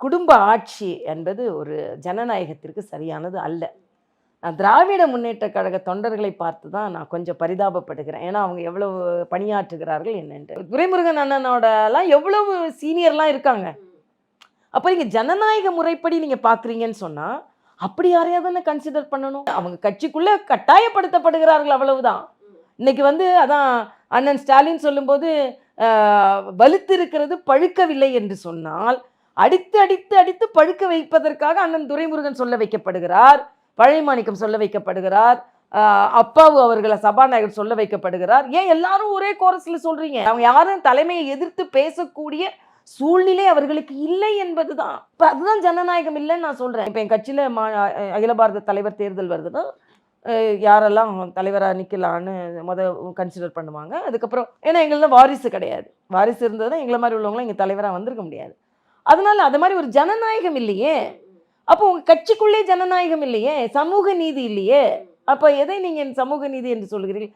குடும்ப ஆட்சி என்பது ஒரு ஜனநாயகத்திற்கு சரியானது அல்ல. நான் திராவிட முன்னேற்ற கழக தொண்டர்களை பார்த்து தான் நான் கொஞ்சம் பரிதாபப்படுகிறேன். ஏன்னா, அவங்க எவ்வளவு பணியாற்றுகிறார்கள் என்னன்ட்டு. துரைமுருகன் அண்ணனோடலாம் எவ்வளவு சீனியர்லாம் இருக்காங்க. அப்ப நீங்க ஜனநாயக முறைப்படி நீங்க பார்க்குறீங்கன்னு சொன்னா, அப்படி யாரையாவது தானே கன்சிடர் பண்ணணும். அவங்க கட்சிக்குள்ள கட்டாயப்படுத்தப்படுகிறார்கள் அவ்வளவுதான். இன்னைக்கு வந்து அதான் அண்ணன் ஸ்டாலின் சொல்லும்போது, வலுத்திருக்கிறது பழுக்கவில்லை என்று சொன்னால், அடித்து, அடித்து, அடித்து பழுக்க வைப்பதற்காக அண்ணன் துரைமுருகன் சொல்ல வைக்கப்படுகிறார். பழனிமாணிக்கம் சொல்ல வைக்கப்படுகிறார். அப்பாவு அவர்கள சபாநாயகர் சொல்ல வைக்கப்படுகிறார். ஏன் எல்லாரும் ஒரே கோரஸ்ல சொல்றீங்க? அவங்க யாரும் தலைமையை எதிர்த்து பேசக்கூடிய சூழ்நிலை அவர்களுக்கு இல்லை என்பதுதான். இப்ப அதுதான் ஜனநாயகம் இல்லைன்னு நான் சொல்றேன். இப்ப என் கட்சியில அகில பாரத தலைவர் தேர்தல் வருதுன்னா, யாரெல்லாம் தலைவராக நிற்கலான்னு கன்சிடர் பண்ணுவாங்க. அதுக்கப்புறம் ஏன்னா எங்கள வாரிசு கிடையாது. வாரிசு இருந்ததுன்னா எங்களை மாதிரி உள்ளவங்களாம் இங்கே தலைவராக வந்திருக்க முடியாது. அதனால அது மாதிரி ஒரு ஜனநாயகம் இல்லையே. அப்போ உங்க கட்சிக்குள்ளே ஜனநாயகம் இல்லையே, சமூக நீதி இல்லையே. அப்ப எதை நீங்க சமூக நீதி என்று சொல்கிறீர்கள்?